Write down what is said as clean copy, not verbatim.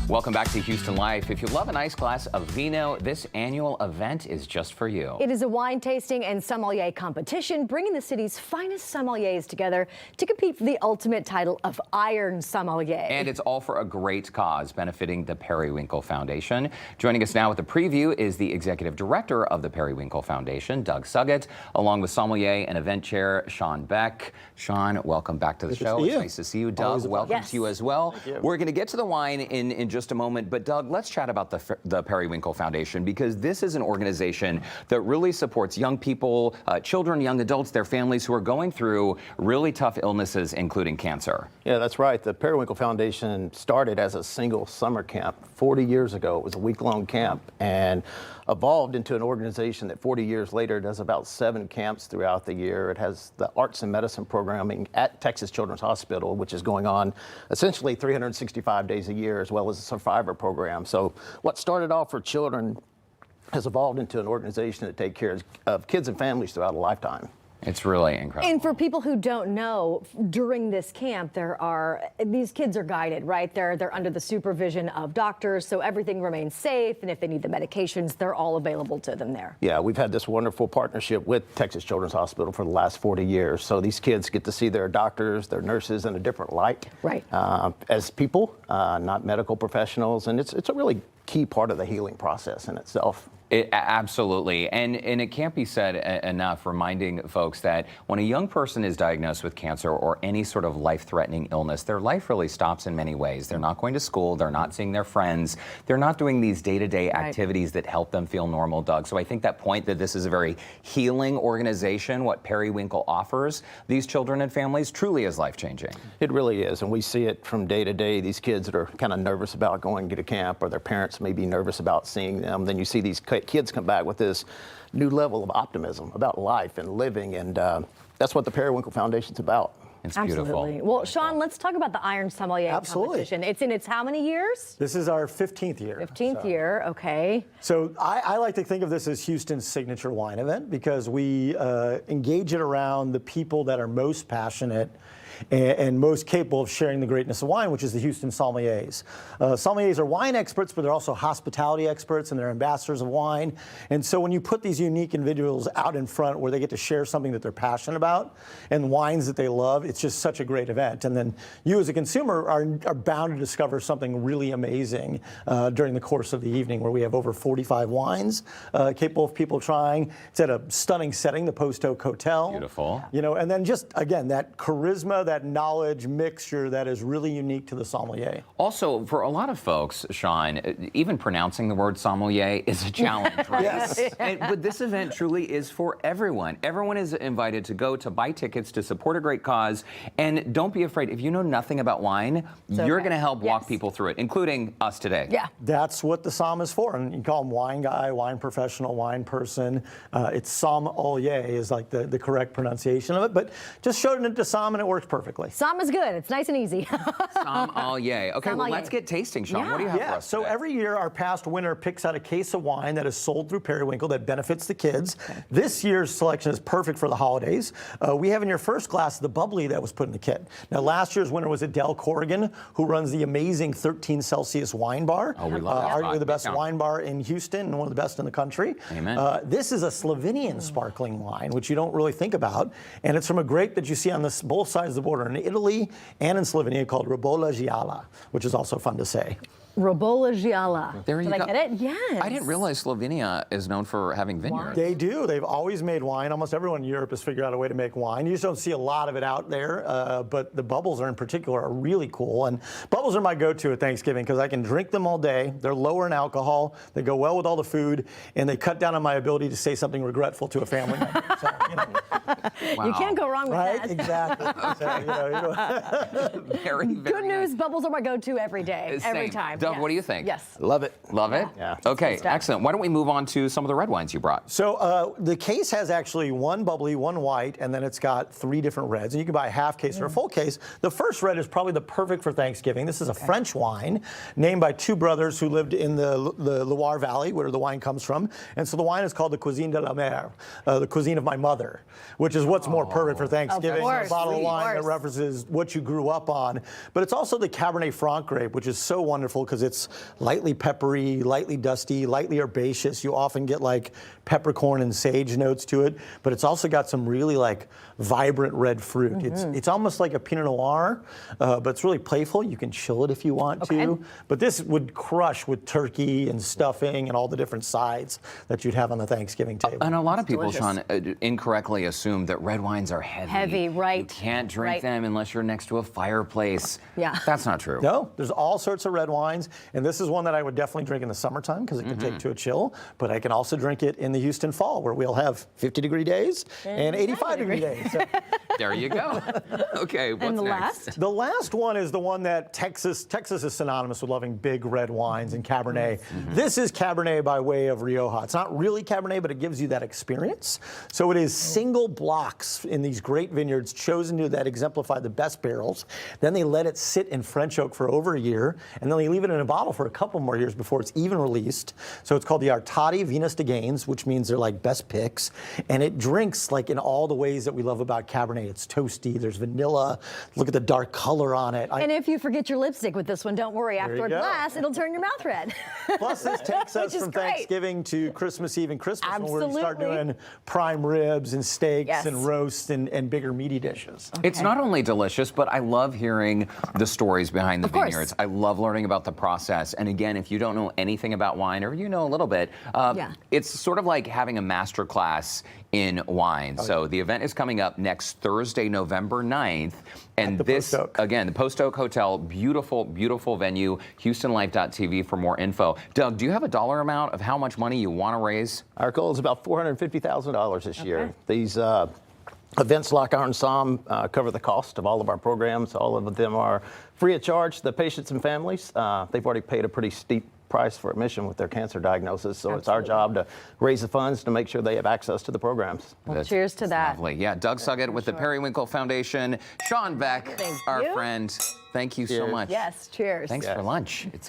Welcome back to Houston Life. If you love a nice glass of vino, this annual event is just for you. It is a wine tasting and sommelier competition, bringing the city's finest sommeliers together to compete for the ultimate title of Iron Sommelier. And it's all for a great cause, benefiting the Periwinkle Foundation. Joining us now with the preview is the executive director of the Periwinkle Foundation, Doug Suggitt, along with sommelier and event chair Sean Beck. Sean, welcome back to the show. It's nice to see you. Doug, welcome to you as well. We're going to get to the wine in just a moment, but Doug, let's chat about the Periwinkle Foundation, because this is an organization that really supports young people, children, young adults, their families who are going through really tough illnesses, including cancer. Yeah, that's right. The Periwinkle Foundation started as a single summer camp 40 years ago. It was a week-long camp and evolved into an organization that 40 years later does about 7 camps throughout the year. It has the arts and medicine programming at Texas Children's Hospital, which is going on essentially 365 days a year, as well as a survivor program. So what started off for children has evolved into an organization that takes care of kids and families throughout a lifetime. It's really incredible. And for people who don't know, during this camp, these kids are guided, right? They're under the supervision of doctors, so everything remains safe. And if they need the medications, they're all available to them there. Yeah, we've had this wonderful partnership with Texas Children's Hospital for the last 40 years. So these kids get to see their doctors, their nurses in a different light. Right. As people, not medical professionals. And it's a really key part of the healing process in itself. Absolutely. And it can't be said enough, reminding folks that when a young person is diagnosed with cancer or any sort of life-threatening illness, their life really stops in many ways. They're not going to school, they're not seeing their friends, they're not doing these day-to-day activities that help them feel normal, Doug. So I think that point that this is a very healing organization, what Periwinkle offers these children and families, truly is life-changing. It really is, and we see it from day to day. These kids that are kind of nervous about going to camp, or their parents may be nervous about seeing them, then you see these kids come back with this new level of optimism about life and living, and that's what the Periwinkle Foundation's about. It's Absolutely. beautiful. Well, Sean, let's talk about the Iron Sommelier competition. It's in its how many years? This is our 15th year. 15th year, okay. So I like to think of this as Houston's signature wine event, because we engage it around the people that are most passionate and most capable of sharing the greatness of wine, which is the Houston sommeliers. Sommeliers are wine experts, but they're also hospitality experts, and they're ambassadors of wine. And so when you put these unique individuals out in front where they get to share something that they're passionate about and wines that they love, it's just such a great event. And then you as a consumer are bound to discover something really amazing during the course of the evening, where we have over 45 wines capable of people trying. It's at a stunning setting, the Post Oak Hotel. Beautiful. You know, and then just, again, that charisma, that knowledge mixture that is really unique to the sommelier. Also, for a lot of folks, Sean, even pronouncing the word sommelier is a challenge, right? Yes. But this event truly is for everyone. Everyone is invited to go, to buy tickets, to support a great cause. And don't be afraid. If you know nothing about wine, you're going to help walk people through it, including us today. Yeah. That's what the somm is for. And you call them wine guy, wine professional, wine person. It's sommelier is like the correct pronunciation of it. But just showed it to somm and it works perfectly. Somm is good. It's nice and easy. Sommelier. Okay, well, let's get tasting, Sean. What do you have for us so today? every year our past winner picks out a case of wine that is sold through Periwinkle that benefits the kids. This year's selection is perfect for the holidays. We have in your first glass the bubbly that was put in the kit. Now, last year's winner was Adele Corrigan, who runs the amazing 13 Celsius wine bar. Oh, we love that. Arguably the best wine bar in Houston and one of the best in the country. Amen. This is a Slovenian sparkling wine, which you don't really think about. And it's from a grape that you see on both sides of the border in Italy and in Slovenia, called Robola Gialla, which is also fun to say. Robola Gialla. There you Did go. I get it? Yes. I didn't realize Slovenia is known for having vineyards. They do. They've always made wine. Almost everyone in Europe has figured out a way to make wine. You just don't see a lot of it out there, but the bubbles are in particular are really cool. And bubbles are my go-to at Thanksgiving because I can drink them all day. They're lower in alcohol. They go well with all the food, and they cut down on my ability to say something regretful to a family member. So, you know. Wow. You can't go wrong with Right? that. Exactly. So, Very, very Good news, nice. bubbles are my go-to every day, every Same. time. Doug, Yes. what do you think? Yes. Love it. Love it? Yeah. Okay, stuff. excellent. Why don't we move on to some of the red wines you brought? So the case has actually one bubbly, one white, and then it's got 3 different reds. And you can buy a half case or a full case. The first red is probably the perfect for Thanksgiving. This is a French wine named by 2 brothers who lived in the Loire Valley, where the wine comes from. And so the wine is called the Cuisine de la Mer, the cuisine of my mother, which is what's more perfect for Thanksgiving. course, A bottle of of wine that course. references what you grew up on. But it's also the Cabernet Franc grape, which is so wonderful because because it's lightly peppery, lightly dusty, lightly herbaceous. You often get like peppercorn and sage notes to it, but it's also got some really like vibrant red fruit. It's almost like a Pinot Noir, but it's really playful. You can chill it if you want to, but this would crush with turkey and stuffing and all the different sides that you'd have on the Thanksgiving table. And a lot of people, Sean, incorrectly assume that red wines are heavy. Heavy, right. You can't drink them unless you're next to a fireplace. Yeah. That's not true. No, there's all sorts of red wines, and this is one that I would definitely drink in the summertime because it can take to a chill, but I can also drink it in the Houston fall where we'll have 50-degree days and 85-degree days. So. There you go. Okay, what's And the next? last? The last one is the one that Texas is synonymous with loving big red wines and Cabernet. This is Cabernet by way of Rioja. It's not really Cabernet, but it gives you that experience. So it is single blocks in these great vineyards chosen that exemplify the best barrels. Then they let it sit in French oak for over a year, and then they leave it in a bottle for a couple more years before it's even released. So it's called the Artadi Venus de Gaines, which means they're like best picks. And it drinks like in all the ways that we love about Cabernet. It's toasty, there's vanilla, look at the dark color on it. And if you forget your lipstick with this one, don't worry. After a go. glass, it'll turn your mouth red. Plus, this takes us Which is from great. Thanksgiving to Christmas Eve and Christmas when we start Absolutely. doing prime ribs and steaks Yes. and roasts and bigger meaty dishes. It's not only delicious, but I love hearing the stories behind the Of course. vineyards. I love learning about the process. And again, if you don't know anything about wine, or you know a little bit, it's sort of like having a master class in wine. So the event is coming up next Thursday, November 9th. And this, Post Oak. again, the Post Oak Hotel, beautiful, beautiful venue, HoustonLife.tv for more info. Doug, do you have a dollar amount of how much money you want to raise? Our goal is about $450,000 this year. These events like Iron Som cover the cost of all of our programs. All of them are free of charge to the patients and families. They've already paid a pretty steep price for admission with their cancer diagnosis, so it's our job to raise the funds to make sure they have access to the programs. Well, cheers to that. Lovely. Yeah, Doug Suggitt with the Periwinkle Foundation. Sean Beck, Thank our you. friend. Thank you so much. Yes, cheers. Thanks for lunch. It's